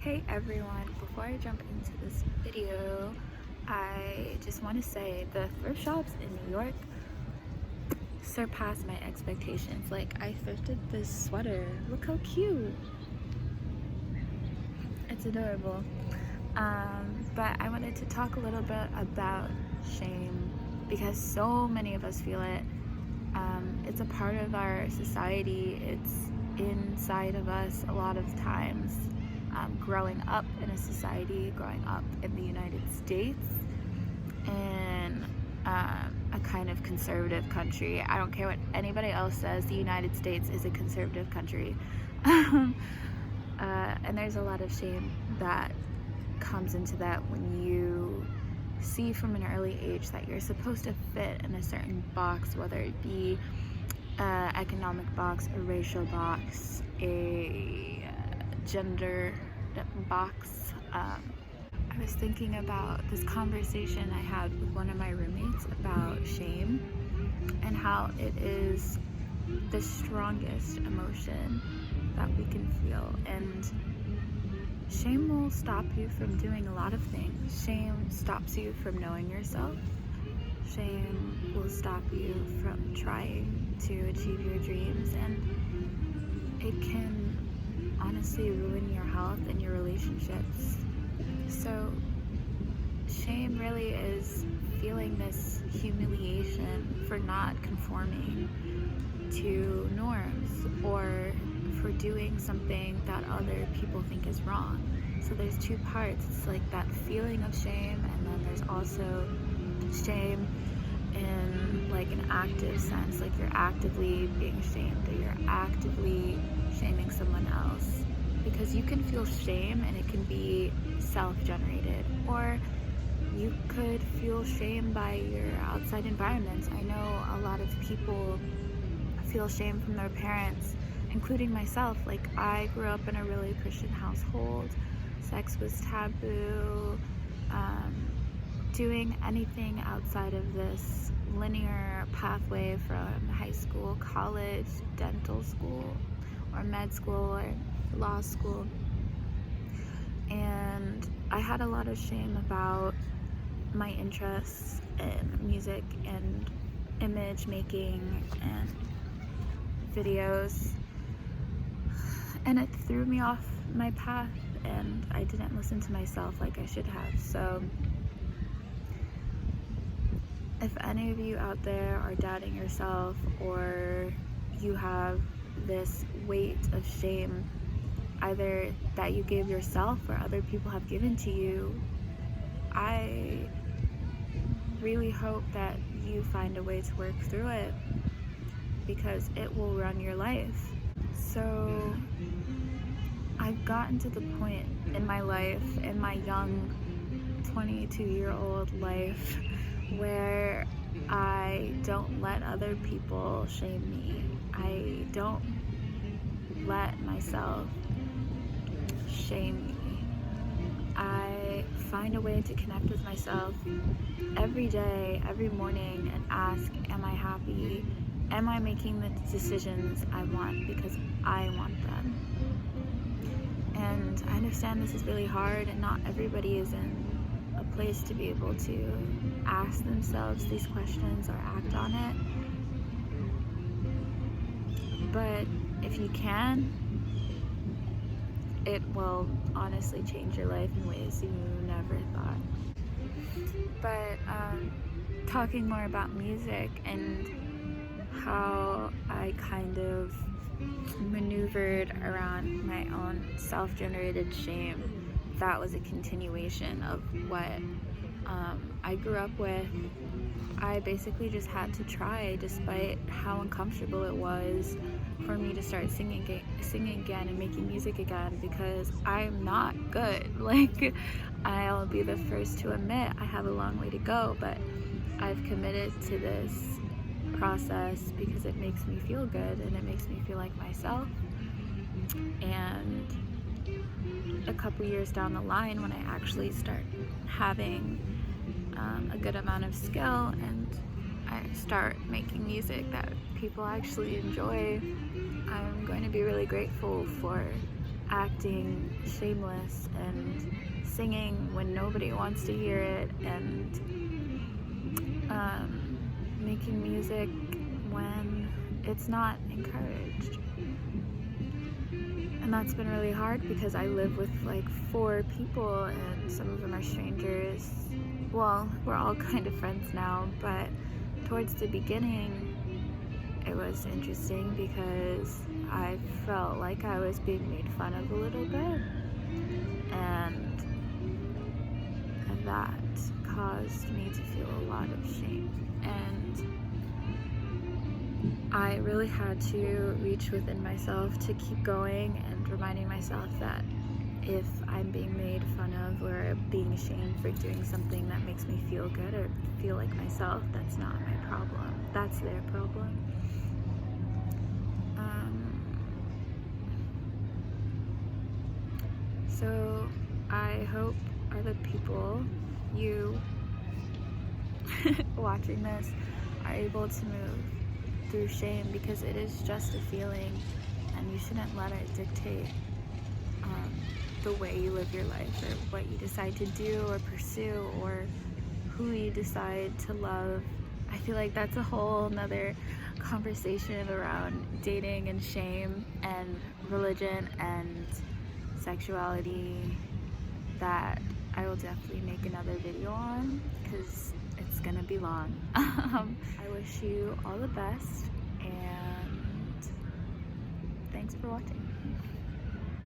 Hey everyone, before I jump into this video, I just want to say the thrift shops in New York surpassed my expectations. Like, I thrifted this sweater. Look how cute. It's adorable. But I wanted to talk a little bit about shame because so many of us feel it. It's a part of our society. It's inside of us a lot of times. Growing up in a society, growing up in the United States, in a kind of conservative country. I don't care what anybody else says, the United States is a conservative country. And there's a lot of shame that comes into that when you see from an early age that you're supposed to fit in a certain box, whether it be an economic box, a racial box, a gender box. I was thinking about this conversation I had with one of my roommates about shame and how it is the strongest emotion that we can feel, and shame will stop you from doing a lot of things. Shame stops you from knowing yourself. Shame will stop you from trying to achieve your dreams, and it can honestly ruin your health and your relationships. So shame really is feeling this humiliation for not conforming to norms or for doing something that other people think is wrong. So there's two parts. It's like that feeling of shame, and then there's also shame in like an active sense, like you're actively being shamed or you're actively shaming someone else. Because you can feel shame and it can be self-generated, or you could feel shame by your outside environments. I know a lot of people feel shame from their parents, including myself. Like, I grew up in a really Christian household. Sex was taboo. Doing anything outside of this linear pathway from high school, college, dental school, or med school, or law school. And I had a lot of shame about my interests in music and image making and videos, and it threw me off my path, and I didn't listen to myself like I should have. So if any of you out there are doubting yourself, or you have this weight of shame, either that you gave yourself or other people have given to you, I really hope that you find a way to work through it, because it will run your life. So I've gotten to the point in my life, in my young 22-year-old life, where I don't let other people shame me. I don't let myself shame me. I find a way to connect with myself every day, every morning, and ask, am I happy? Am I making the decisions I want because I want them? And I understand this is really hard, and not everybody is in a place to be able to ask themselves these questions or act on it. But if you can, it will honestly change your life in ways you never thought. But talking more about music and how I kind of maneuvered around my own self-generated shame, that was a continuation of what I grew up with. I basically just had to try, despite how uncomfortable it was for me to start singing again and making music again, because I'm not good. Like, I'll be the first to admit I have a long way to go, but I've committed to this process because it makes me feel good and it makes me feel like myself. And a couple years down the line, when I actually start having a good amount of skill and I start making music that people actually enjoy, I'm going to be really grateful for acting shameless and singing when nobody wants to hear it, and making music when it's not encouraged. And that's been really hard because I live with like 4 people and some of them are strangers. Well, we're all kind of friends now, but towards the beginning it was interesting because I felt like I was being made fun of a little bit, and that caused me to feel a lot of shame. And I really had to reach within myself to keep going and reminding myself that if I'm being made fun of or being ashamed for doing something that makes me feel good or feel like myself, that's not my problem. That's their problem. So I hope other people, you watching this, are able to move through shame, because it is just a feeling and you shouldn't let it dictate the way you live your life or what you decide to do or pursue or who you decide to love. I feel like that's a whole nother conversation around dating and shame and religion and sexuality that I will definitely make another video on because it's gonna be long. I wish you all the best and thanks for watching.